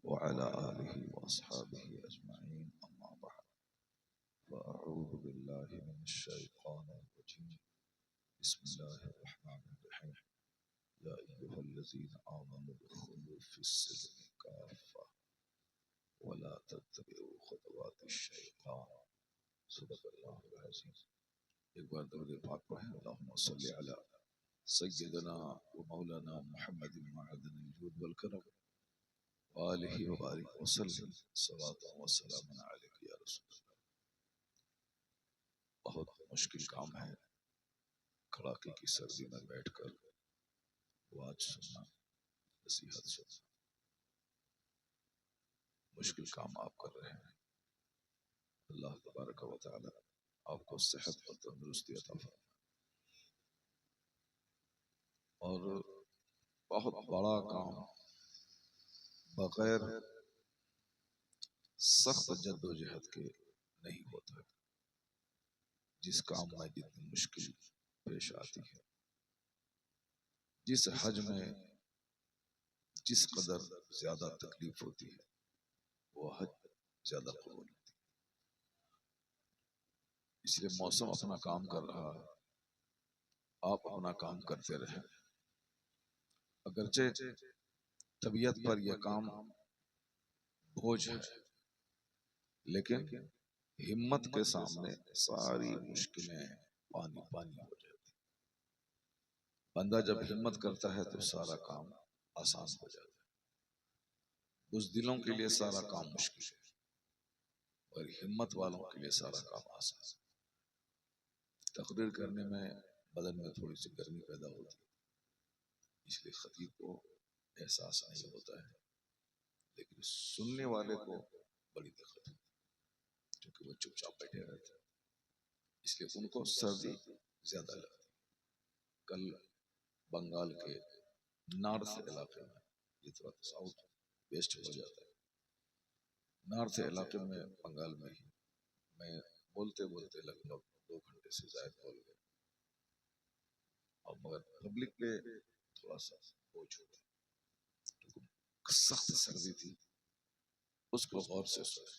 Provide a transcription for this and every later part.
वअला आलिहि व अस्हाबिहि अजमईन अम्मा बअद फअऊज़ु बिल्लाहि मिनश शैतानिर रजीम बिस्मिल्लाहिर रहमानिर रहीम या अय्युहल्लज़ीना आमनू उदखुलू फिस्सिल्मि काफ़्फ़ा वला तत्तबिउ खुतवातिश शैतान सदक़ल्लाहुल अज़ीम। एक बार दरूद पाक पढ़ें। अल्लाहुम्मा सल्लि अला सय्यिदना व मौलाना मुहम्मदिन मअदनिल जूद वल करम व आलिहि व बारिक व सल्लिम सलातन व सलामन अलैका या रसूलल्लाह। बहुत मुश्किल काम है कड़ाके की सर्दी में बैठकर वाज सुनना, नसीहत सुनना। मुश्किल काम आप कर रहे हैं। अल्लाह तबारक व तआला आपको सेहत और तंदुरुस्ती अता फरमाए। और बहुत बड़ा काम बगैर सख्त जद्दोजहद के नहीं होता। जिस काम में जितनी मुश्किल पेश आती है, जिस हज में जिस कदर ज्यादा तकलीफ होती है, वो हज ज्यादा कबूल होती है। इसलिए मौसम अपना काम कर रहा है, आप अपना काम करते रहें। अगरचे तबीयत पर यह काम बोझ है, लेकिन हिम्मत के सामने सारी मुश्किलें पानी पानी हो जाती। बंदा जब हिम्मत करता है तो सारा काम आसान हो जाता है। बुज़दिलों के लिए सारा काम मुश्किल है और हिम्मत वालों के लिए सारा काम आसान है। तकरीर करने में बदन में थोड़ी सी गर्मी पैदा होती है, इसलिए खतीब को एहसास नहीं होता है, लेकिन सुनने वाले को बड़ी दिक्कत होती है क्योंकि वो चुपचाप बैठे रहते हैं, इसलिए उनको सर्दी ज्यादा लगती है। कल बंगाल के नॉर्थ इलाके में, ये थोड़ा साउथ वेस्ट हो जाता है, नॉर्थ इलाके में बंगाल में ही मैं बोलते बोलते लगभग 2 घंटे से ज्यादा बोल गया, और मगर पब्लिक पे थोड़ा सा बोझ हुआ क्योंकि सख्त सर्दी थी। उसको गौर से सुने।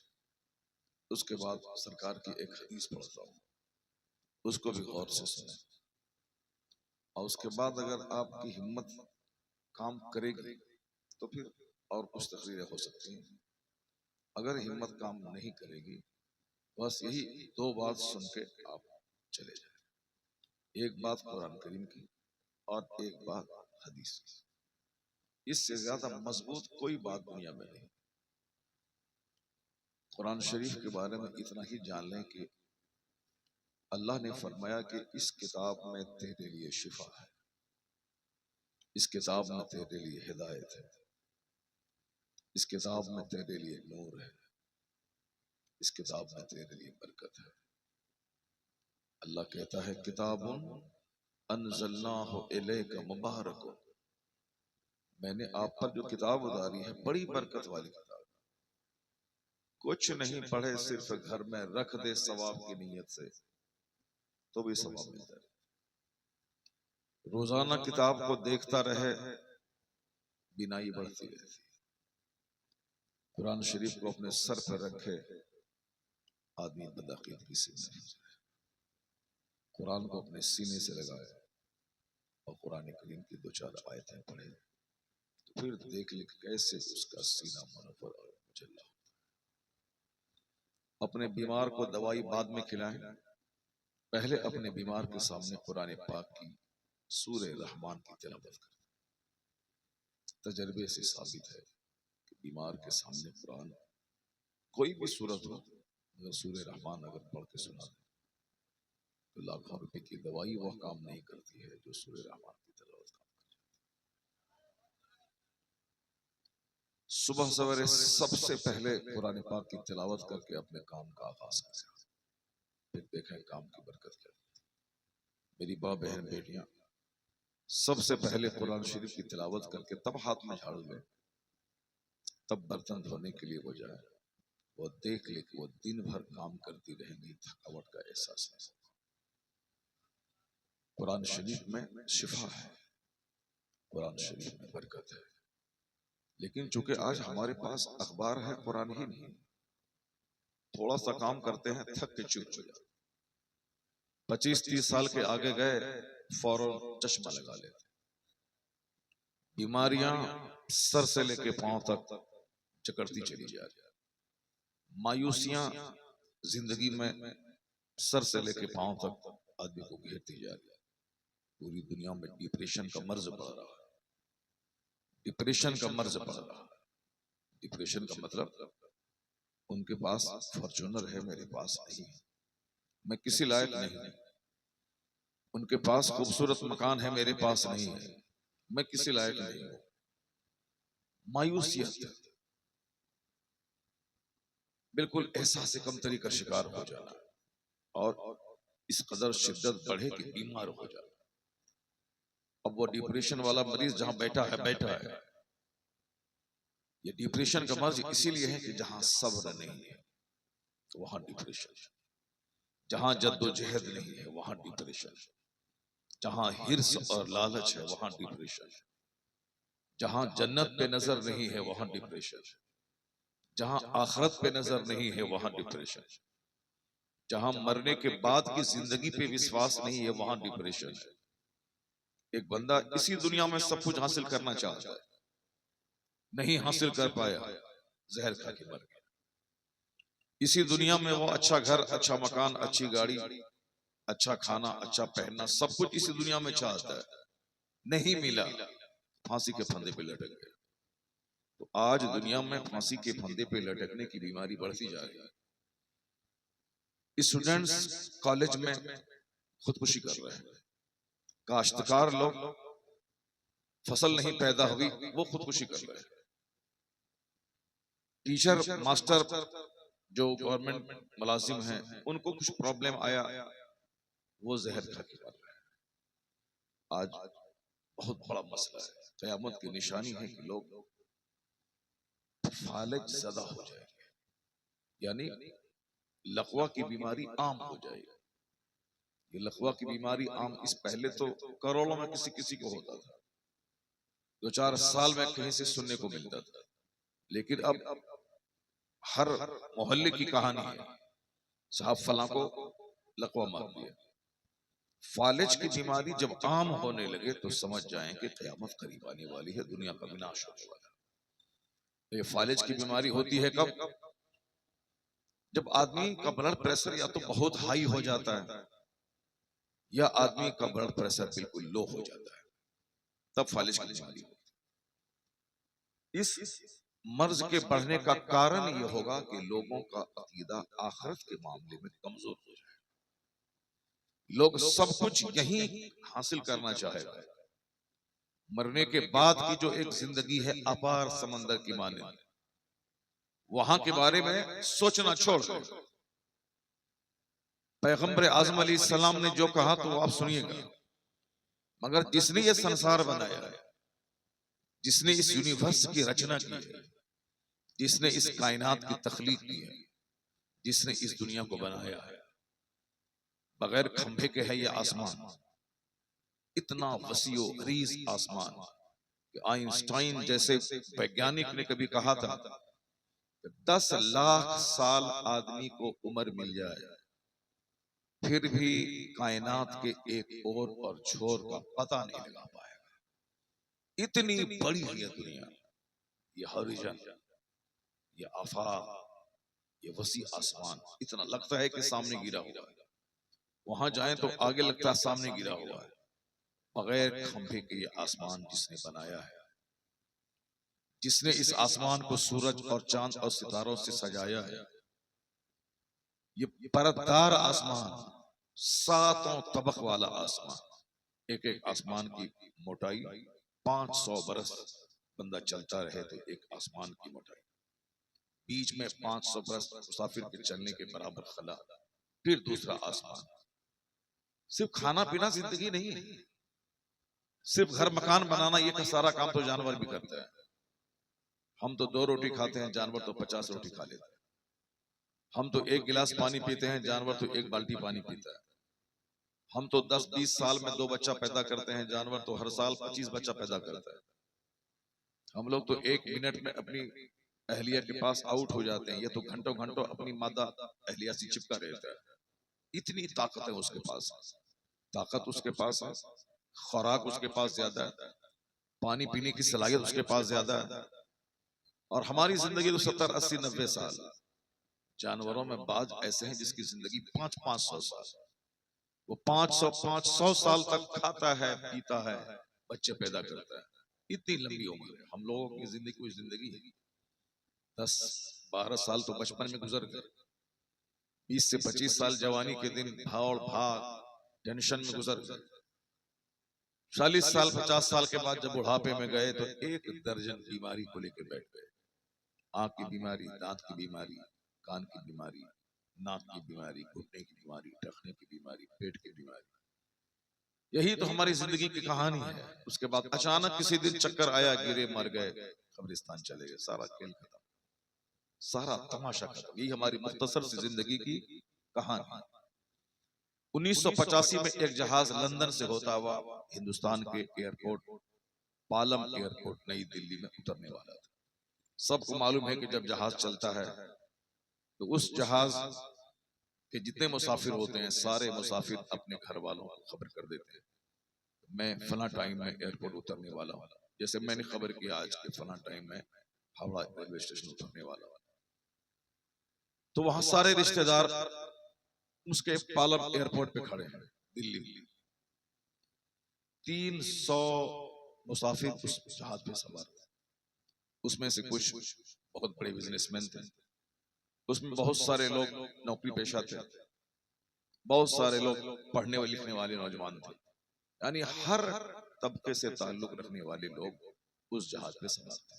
उसके बाद सरकार की एक हदीस पढ़ता हूँ, उसको भी गौर से सुने। और उसके बाद अगर आपकी हिम्मत काम करेगी तो फिर और कुछ तकरीरें हो सकती हैं। अगर हिम्मत काम नहीं करेगी, बस यही 2 बात सुन के आप चले जाए। एक बात कुरान करीम की और एक बात हदीस की। इससे ज्यादा मजबूत कोई बात दुनिया में नहीं। कुरान शरीफ के बारे में इतना ही जान लें कि अल्लाह ने फरमाया कि इस किताब में तेरे लिए शिफा है, इस किताब में तेरे लिए हिदायत है, इस किताब में तेरे लिए नूर है, इस किताब में तेरे लिए बरकत है। अल्लाह कहता है किताबुन अनज़लनाहु इलैका मुबारकुन, मैंने आप पर जो किताब उतारी है बड़ी बरकत वाली किताब। कुछ नहीं पढ़े, सिर्फ घर में रख दे सवाब की नीयत से तो भी सवाब मिलता है। रोजाना किताब को देखता रहे, बिनाई बढ़ती रहती है। कुरान शरीफ को अपने सर पर रखे, आदमी बदअकीदगी से नहीं जाए। कुरान को अपने सीने से लगाए और कुरान करीम की 2-4 आयतें पढ़े, तो फिर देख ले कैसे उसका सीना मुनव्वर और मुजल्ला होता है। अपने बीमार को दवाई बाद में खिलाएं, पहले अपने बीमार के सामने कुरान पाक की सूरह रहमान की तिलावत करें। तजर्बे से साबित है कि बीमार के सामने कुरान कोई भी सूरत हो, अगर सूरह रहमान अगर पढ़ के सुना दे तो लाखों रुपए की दवाई वह काम नहीं करती है जो सूरह रहमान की तिलावत काम करती है। सुबह सवेरे सबसे पहले कुरान पाक की तिलावत करके अपने काम का आगाज करें, फिर देखें काम की बरकत क्या। मेरी माँ बहन बेटियां सबसे पहले कुरान शरीफ की तिलावत करके तब हाथ में झाड़ू लें, तब बर्तन धोने के लिए वो जाए, वो देख ले कि वो दिन भर काम करती रहेंगी, थकावट का एहसास नहीं होगा। कुरान शरीफ में शिफा है, कुरान शरीफ में बरकत है। लेकिन चूंकि आज हमारे पास अखबार है, कुरान ही नहीं, थोड़ा सा काम करते हैं थक के चुप हो जाते। 25-30 साल के आगे गए फौरन चश्मा लगा लेते। बीमारियां सर से लेके पांव तक चकरती चली जा रही। मायूसियां जिंदगी में सर से लेके पांव तक आदमी को घेरती जा रही है। पूरी दुनिया में डिप्रेशन का मर्ज बढ़ रहा है। डिप्रेशन का मर्ज बढ़ रहा है। डिप्रेशन का मतलब उनके पास फॉर्च्यूनर है, मेरे पास नहीं है, मैं किसी लायक नहीं। उनके पास खूबसूरत मकान है, मेरे पास नहीं है, मैं किसी लायक नहीं हूं। मायूसियत, बिल्कुल एहसास कमतरी का शिकार हो जाना और इस कदर शिद्दत बढ़े कि बीमार हो जाना। अब वो डिप्रेशन वाला मरीज जहां बैठा है बैठा है। ये डिप्रेशन का मर्ज इसीलिए है कि जहां सब्र नहीं है तो वहां डिप्रेशन, जहां जद्दोजहद नहीं है वहां डिप्रेशन, जहां हिर्स और लालच है वहां डिप्रेशन, जहां जन्नत पे नजर नहीं है वहां डिप्रेशन, जहां आखिरत पे नजर नहीं है वहां डिप्रेशन, जहां मरने के बाद की जिंदगी पे विश्वास नहीं है वहां डिप्रेशन है। एक बंदा इसी दुनिया में सब कुछ हासिल करना चाहता है, नहीं हासिल कर पाया, जहर खा के मर गया। इसी दुनिया में वो अच्छा घर, अच्छा मकान, अच्छी गाड़ी, अच्छा खाना, अच्छा पहनना, सब कुछ इसी दुनिया में चाहता है, नहीं मिला, फांसी के फंदे पे लटक गए। तो आज दुनिया में फांसी के फंदे पे लटकने की बीमारी बढ़ती जा रही है। स्टूडेंट्स कॉलेज में खुदकुशी कर रहे हैं, काश्तकार लोग फसल नहीं पैदा हुई वो खुदकुशी कर रहे हैं, टीचर मास्टर जो गवर्नमेंट मुलाजिम हैं उनको कुछ प्रॉब्लम आया वो जहर खा के मर रहे हैं। आज बहुत बड़ा मसला है। क़यामत की निशानी है कि लोग फालिज ज़दा हो जाएंगे, यानी लकवा की बीमारी आम हो जाएगी। ये लकवा की बीमारी आम, इस पहले तो करोड़ों में किसी किसी को होता था, 2-4 साल में कहीं से सुनने को मिलता था, लेकिन अब हर मोहल्ले की कहानी है, साहब फलां को लकवा मार दिया। फालिज की बीमारी जब आम होने लगे तो समझ जाएं कि क़यामत करीब आने वाली है, दुनिया का विनाश होने वाला है। ये फालिज की बीमारी होती है कब? जब आदमी का ब्लड प्रेशर या तो बहुत हाई हो जाता है या आदमी का ब्लड प्रेशर बिल्कुल लो हो जाता है, तब फालिज की बीमारी होती है। इस मर्ज के बढ़ने का कारण यह होगा कि लोगों का अकीदा आखिरत के मामले में कमजोर हो जाए। लोग सब कुछ यही हासिल करना चाहेगा, मरने के बाद की जो एक जिंदगी है अपार समंदर की माने, वहां के बारे में सोचना छोड़ दो। पैगंबर आजम अलैहिस्सलाम ने जो कहा तो आप सुनिएगा, मगर जिसने ये संसार बनाया है, जिसने इस यूनिवर्स की रचना की है, जिसने इस कायनात की तख्लीक की है, जिसने इस दुनिया को बनाया है, बगैर खंभे के है ये आसमान, इतना वसीओ गरीज आसमान कि आइंस्टाइन जैसे वैज्ञानिक ने कभी कहा था कि 10 लाख साल आदमी को उम्र मिल जाए फिर भी कायनात के एक और छोर का पता नहीं लगा पाएगा। इतनी बड़ी है ये दुनिया, ये हॉरिजन, ये आफाक, ये वसी आसमान, इतना लगता है कि सामने गिरा हुआ है, वहां जाएं तो आगे लगता है सामने गिरा हुआ है। बगैर खंभे के ये आसमान जिसने बनाया है, जिसने इस आसमान को सूरज और चांद और सितारों से सजाया है, ये परतदार आसमान, 7 तबक वाला आसमान, एक एक आसमान की मोटाई 500 बरस बंदा चलता रहे तो एक आसमान की मोटाई, बीच में 500 बरस मुसाफिर के चलने के बराबर खला, फिर दूसरा आसमान। सिर्फ खाना पीना जिंदगी नहीं है, सिर्फ घर मकान बनाना ये सारा काम तो जानवर भी करते हैं। हम तो 2 रोटी खाते हैं, जानवर तो 50 रोटी खा लेते हैं। हम तो 1 गिलास पानी पीते हैं, जानवर तो 1 बाल्टी पानी पीता है। हम तो 10-20 साल में 2 बच्चा पैदा करते हैं, जानवर तो हर साल 25 बच्चा पैदा करता है। हम लोग तो 1 मिनट में अपनी अहलिया के पास आउट हो जाते हैं, ये तो घंटों घंटों अपनी मादा अहलिया से चिपका रहता है। इतनी ताकत है उसके पास, ताकत उसके पास है, खुराक उसके पास ज्यादा है, पानी पीने की सलाहियत उसके पास ज्यादा है। और हमारी जिंदगी तो 70, 80, 90 साल। जानवरों में बाज ऐसे हैं जिसकी जिंदगी 500-500 साल। वो 500 साल तक खाता है, पीता है, बच्चे पैदा करता है। इतनी लंबी उम्र है। हम लोगों की जिंदगी कोई जिंदगी है 10-12 साल तो बचपन में गुजर गए, 20 से 25 साल जवानी के दिन भाग भाग टेंशन में गुजर गए, 40 साल 50 साल के बाद जब बुढ़ापे में गए तो 1 दर्जन बीमारी को लेकर बैठ गए। आंख की बीमारी, दांत की बीमारी, कान की बीमारी, नाक की बीमारी, घुटने की बीमारी, टखने की बीमारी, पेट की बीमारी। यही तो हमारी जिंदगी की कहानी है। उसके बाद अचानक किसी दिन चक्कर आया, गिरे, मर गए, कब्रिस्तान चले गए, सारा खेल खत्म, सारा तमाशा खत्म। यही हमारी मुख्तसर सी जिंदगी की कहानी। 1985 में एक जहाज लंदन से होता हुआ हिंदुस्तान के एयरपोर्ट पालम एयरपोर्ट नई दिल्ली में उतरने वाला था। सबको मालूम है कि जब जहाज चलता है तो उस जहाज के जितने मुसाफिर होते हैं सारे मुसाफिर अपने घर वालों को खबर कर देते हैं, मैं फला टाइम में एयरपोर्ट उतरने वाला हूँ। जैसे मैंने खबर किया आज के फला टाइम में हावड़ा रेलवे स्टेशन उतरने वाला हूँ, तो वहां सारे रिश्तेदार उसके पालम एयरपोर्ट पे खड़े हैं दिल्ली। 300 मुसाफिर उस जहाज पे सवार थे। उसमें से कुछ बहुत बड़े बिजनेसमैन थे, उसमें बहुत सारे लोग नौकरी पेशा थे, बहुत सारे लोग पढ़ने व लिखने वाले नौजवान थे। यानी हर तबके से ताल्लुक रखने वाले लोग उस जहाज पे सवार थे।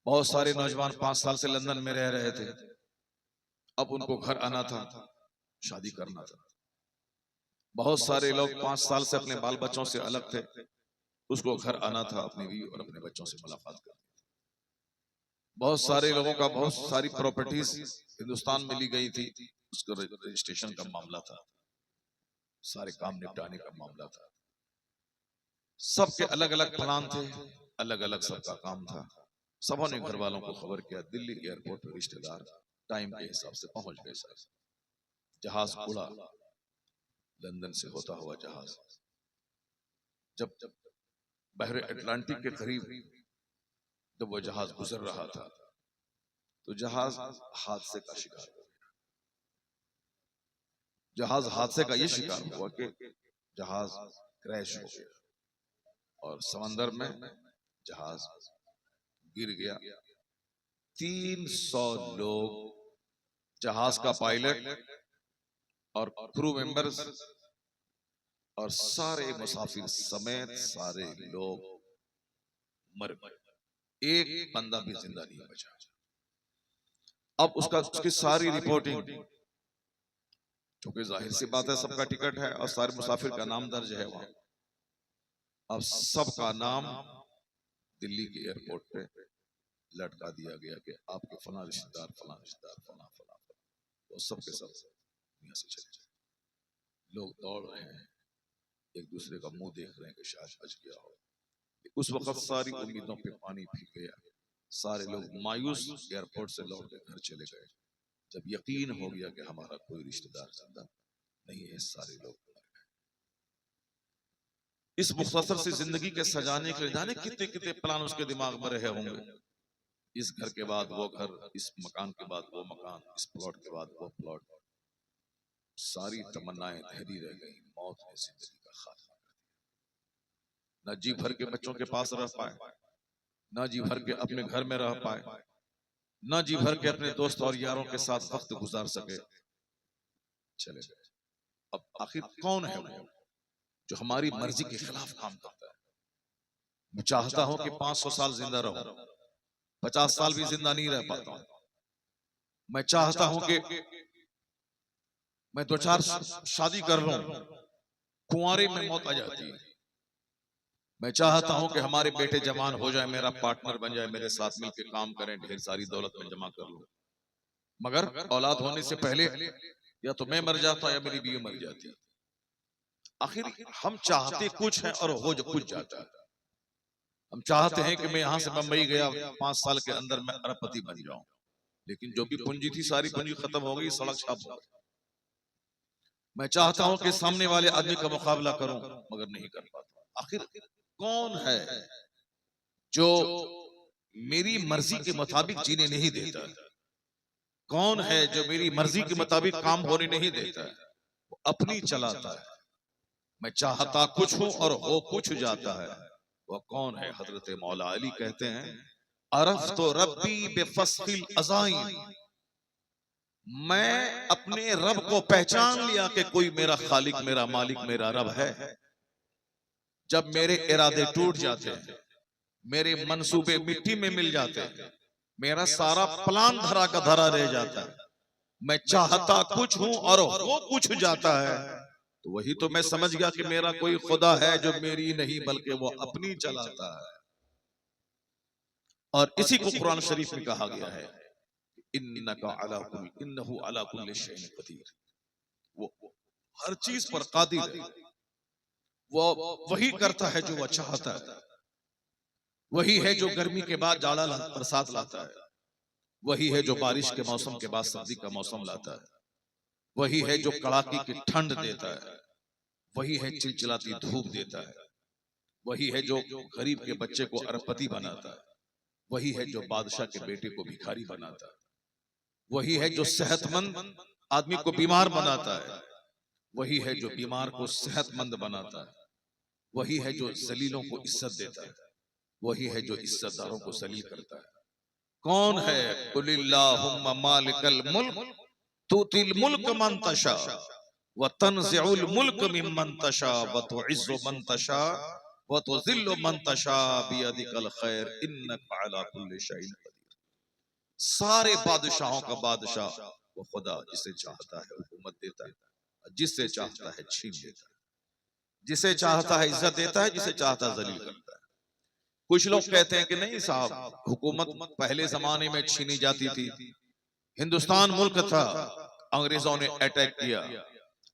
बहुत सारे नौजवान 5 साल से लंदन में रह रहे थे, अब उनको घर आना था, शादी करना था। बहुत सारे लोग 5 साल से अपने बाल बच्चों से अलग थे, उसको घर आना था, अपनी बीवी और अपने बच्चों से मुलाकात करनी। बहुत सारे लोगों का बहुत सारी प्रॉपर्टीज हिंदुस्तान में ली गई थी, उसका रजिस्ट्रेशन का मामला था, सारे काम निपटाने का मामला था। सबके अलग अलग प्लान थे, अलग अलग सबका काम था। सबों ने घर वालों को खबर किया, दिल्ली एयरपोर्ट पर रिश्तेदार टाइम के हिसाब से पहुंच गए। सर जहाज उड़ा, लंदन से होता हुआ जहाज जब बहरे अटलांटिक के करीब जब वो जहाज गुजर रहा था तो जहाज हादसे का शिकार हो गया। जहाज हादसे का ये शिकार हुआ कि जहाज क्रैश हो गया और समंदर में जहाज गिर गया। 300 लोग, जहाज का पायलट और क्रू मेंबर्स और सारे मुसाफिर समेत सारे लोग मर गए। एक बंदा भी जिंदा नहीं बचा। अब उसकी सारी रिपोर्टिंग, क्योंकि जाहिर सी बात है सबका टिकट है और सारे मुसाफिर का नाम दर्ज है वहां। अब सबका नाम दिल्ली के एयरपोर्ट पे लटका दिया गया कि आपके फला रिश्तेदार फला रिश्तेदार फला फला फला, वो सब के सब दुनिया से चले जाए। लोग दौड़ रहे हैं, एक दूसरे का मुंह देख रहे हैं कि शायद बच गया हो। उस वक्त सारी उम्मीदों पे पानी फिर गया। सारे लोग मायूस एयरपोर्ट से लौट के घर चले गए। जब यकीन हो गया कि हमारा कोई रिश्तेदार जिंदा नहीं है, सारे लोग मर गए। इस मुख्तसर सी जिंदगी के सजाने के लिए जाने कितने कितने प्लान उसके दिमाग में रहे होंगे। इस घर के बाद वो घर, इस मकान के बाद वो मकान, इस प्लॉट के बाद वो प्लॉट। सारी तमन्नाएं धरी रह गई। मौत ने जिंदगी का खात्मा कर दिया। न जी भर के बच्चों के पास रह पाए, न जी भर के अपने घर में रह पाए, न जी भर के अपने दोस्त और यारों के साथ वक्त गुजार सके, चले गए। अब आखिर कौन है वो जो हमारी मर्जी के खिलाफ काम करता है? मैं चाहता हूं कि 500 साल जिंदा रहूं, 50 साल भी जिंदा नहीं रह पाता हूं। मैं चाहता हूं कि मैं 2-4 शादी कर लूं, कुंवारे में मौत आ जाती है। मैं चाहता हूं कि हमारे बेटे जवान हो जाए, मेरा पार्टनर बन जाए, मेरे साथ मिलकर काम करें, ढेर सारी दौलत में जमा कर लूं। मगर औलाद होने से पहले या तो मैं मर जाता या मेरी बीवी मर जाती। आखिर हम चाहते कुछ है और हो जो कुछ जाता है। हम चाहते हैं कि मैं यहां से बंबई गया 5 साल के अंदर मैं अरबपति बन जाऊं, लेकिन जो भी पूंजी थी सारी पूंजी खत्म हो गई, सड़क छाप हो गई। मैं चाहता हूं कि सामने वाले आदमी का मुकाबला करूं, मगर नहीं कर पाता। आखिर कौन है जो मेरी मर्जी के मुताबिक जीने नहीं देता? कौन है जो मेरी मर्जी के मुताबिक काम होने नहीं देता? वो अपनी चलाता है। मैं चाहता कुछ हूं और हो कुछ जाता है। वो कौन है? हजरत मौला अली कहते हैं, अरफ तो रब्बी बेफस्खिल अज़ाइन, मैं अपने रब को पहचान लिया कि कोई मेरा खालिक, मेरा मालिक, मेरा रब है। जब मेरे इरादे टूट जाते हैं, मेरे मंसूबे मिट्टी में मिल जाते हैं, मेरा सारा प्लान धरा का धरा रह जाता है, मैं चाहता कुछ हूं और हो कुछ जाता है, तो वही तो मैं समझ गया कि मेरा कोई खुदा है जो मेरी नहीं बल्कि वो अपनी चलाता है। और इसी को कुरान शरीफ में कहा गया है, इन्नहु अला कुल्लि शैइन कदीर, वो हर चीज पर कादिर है। वो वही करता है जो वह चाहता है। वही है जो गर्मी के बाद जाड़ा बरसात लाता है। वही है जो बारिश के मौसम के बाद सर्दी का मौसम लाता है। वही है जो कड़ाके की ठंड देता है। वही है चिलचिलाती धूप देता है। वही है जो गरीब के बच्चे को अरबपति बनाता है। वही है जो बादशाह के बेटे को भिखारी बनाता है। वही है जो सेहतमंद आदमी को बीमार बनाता है। वही है जो बीमार को सेहतमंद बनाता है। वही है जो जलीलों को इज्जत देता है। वही है जो इज्जतदारों को जलील करता है। कौन है? कुलिल्लाहुम्मा मालिकल मुल्क तुतिल मुल्क मन तशा व तनज़िउल मुल्क मिम्मन तशा व तुइज़्ज़ु मन तशा व तुज़िल्लु मन तशा बियदिकल खैर इन्नका अला कुल्लि शैइन कदीर। सारे बादशाहों का बादशाह वो खुदा, जिसे चाहता है हुकूमत देता है, जिसे चाहता है छीन लेता है, जिसे चाहता है इज्जत देता है, जिसे चाहता है जलील करता है। कुछ लोग कहते हैं कि नहीं साहब, हुकूमत पहले जमाने में छीनी जाती थी। हिंदुस्तान मुल्क था, अंग्रेजों ने अटैक किया,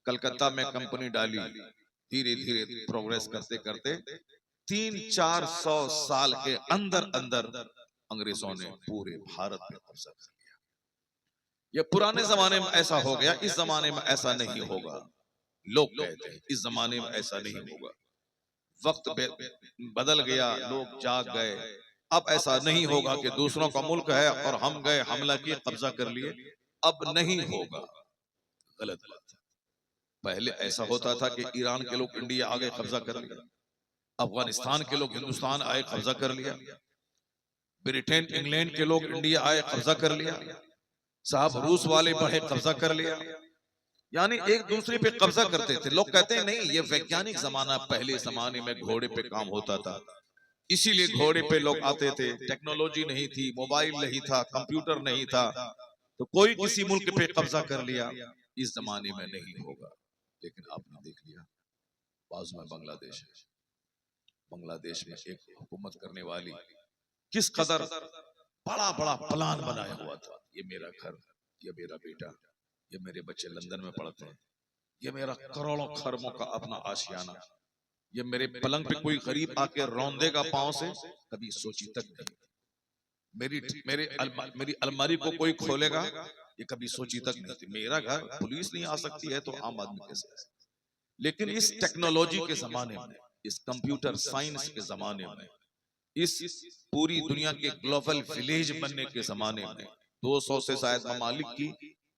कलकत्ता में कंपनी डाली, धीरे धीरे प्रोग्रेस करते करते 300-400 साल के अंदर अंदर अंग्रेजों ने पूरे भारत में कब्जा कर लिया। ये पुराने जमाने में ऐसा हो गया, इस जमाने में ऐसा नहीं होगा। लोग कहते हैं इस जमाने में ऐसा नहीं होगा। वक्त बदल गया, लोग जाग गए। अब ऐसा नहीं होगा कि दूसरों का मुल्क है और हम गए हमला किए कब्जा कर लिए। अब नहीं होगा, गलत बात है। पहले ऐसा होता था कि ईरान के लोग इंडिया आ गए कब्जा कर लिया, अफगानिस्तान के लोग हिंदुस्तान आए कब्जा कर लिया, ब्रिटेन इंग्लैंड के लोग इंडिया आए कब्जा कर लिया, साहब रूस वाले बढ़े कब्जा कर लिया, यानी एक दूसरे पे कब्जा करते थे। लोग कहते हैं नहीं, ये वैज्ञानिक जमाना, पहले जमाने में घोड़े पे काम होता था, इसीलिए घोड़े पे लोग आते थे। टेक्नोलॉजी नहीं थी, मोबाइल नहीं था, कंप्यूटर नहीं था, तो कोई किसी मुल्क पे कब्जा कर लिया। इस जमाने में नहीं होगा। लेकिन आपने देख लिया बाजू में बांग्लादेश है। बांग्लादेश में एक हुकूमत करने वाली किस कदर बड़ा बड़ा प्लान बनाया हुआ था। ये मेरा घर, ये मेरा बेटा, ये मेरे बच्चे लंदन में पढ़ते हैं, ये मेरा करोड़ों खरबों का अपना आशियाना, ये मेरे पलंग पे कोई गरीब आके रौंदेगा पांव से, कभी सोची तक नहीं। मेरी अलमारी को कोई खोलेगा, ये कभी सोची तक नहीं थी। मेरा घर पुलिस नहीं आ सकती है तो आम आदमी कैसे? लेकिन इस टेक्नोलॉजी के जमाने में, इस कंप्यूटर साइंस के जमाने में, इस पूरी दुनिया के ग्लोबल विलेज बनने के जमाने में, 200 से शायद ममालिक की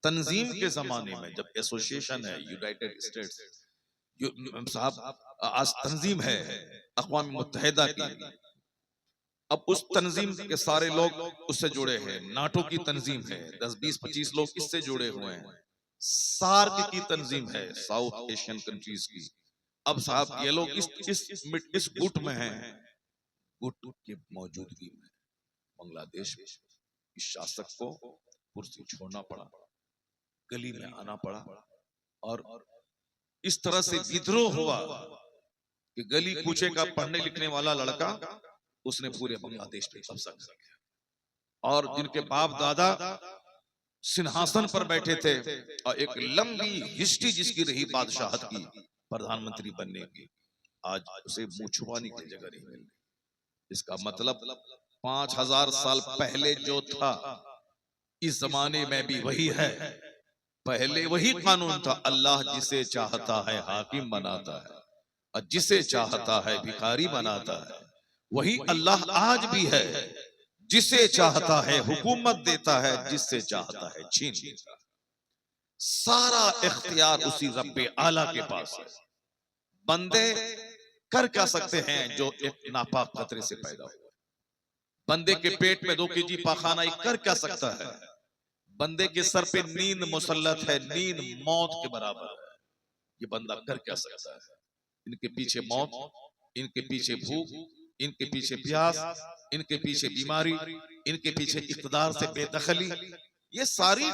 तंजीम के जमाने में, जब एसोसिएशन है यूनाइटेड स्टेट्स साहब, आज तंजीम है अक़वाम मुत्तहिदा की, अब उस तंजीम के सारे लोग उससे जुड़े हैं। नाटो की तंजीम है, 10-20-25 लोग इससे जुड़े हुए हैं। सार्क की तंजीम है, साउथ एशियन कंट्रीज की। अब साहब ये लोग इस गुट में हैं। गुट की मौजूदगी में बांग्लादेश इस शासक को कुर्सी छोड़ना पड़ा, गली में आना पड़ा, और इस तरह से विद्रोह हुआ कि गली कूचे का पढ़ने लिखने वाला लड़का, उसने पूरे बांग्लादेश पे कब्जा कर लिया। और जिनके बाप दादा सिंहासन पर बैठे थे और एक लंबी हिस्ट्री जिसकी रही बादशाहत की, प्रधानमंत्री बनने की, आज उसे मुंह छुपाने की जगह नहीं मिल रही। इसका मतलब 5000 साल पहले जो था इस जमाने में भी वही है। पहले वही कानून था, अल्लाह जिसे चाहता है हाकिम बनाता है और जिसे चाहता है भिखारी बनाता है। वही अल्लाह आज भी है, जिसे चाहता है हुकूमत देता है, जिससे चाहता है छीन लेता है। सारा इख्तियार उसी रब्बे आला के पास है। बंदे कर क्या सकते हैं जो एक नापाक खतरे से पैदा हुआ? बंदे के पेट में 2 केजी पाखाना कर क्या सकता है? बंदे के सर पे नींद मुसल्लत है, नींद मौत के बराबर है। ये बंदा कर क्या सकता है? इनके पीछे मौत, इनके पीछे भूख, इनके पीछे प्यास, इनके पीछे बीमारी, इनके पीछे इख्तिदार से बेदखली, ये सारी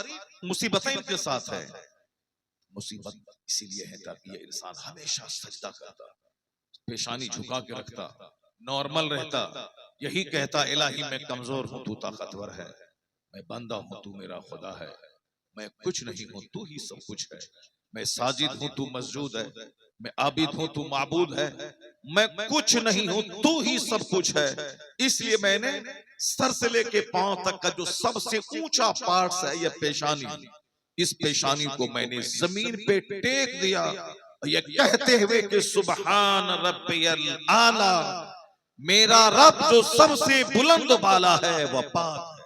मुसीबतें इनके साथ है। मुसीबत इसीलिए है ताकि ये इंसान हमेशा सजदा करता, पेशानी झुका के रखता, नॉर्मल रहता, यही कहता इलाही मैं कमजोर हूं तू ताकतवर है, मैं बंदा हूं तू मेरा खुदा है, मैं कुछ नहीं हूं तू ही सब कुछ है, मैं साजिद हूं तू मस्जूद है, मैं आबिद हूं तू माबूद है, मैं कुछ नहीं हूं तू ही सब कुछ है। इसलिए मैंने सर से लेके पांव तक का जो सबसे ऊंचा पार्ट है ये पेशानी, इस पेशानी को मैंने जमीन पे टेक दिया, ये कहते हुए कि सुबहान रब्बियल आला, मेरा रब जो सबसे बुलंद बाला है वह पाक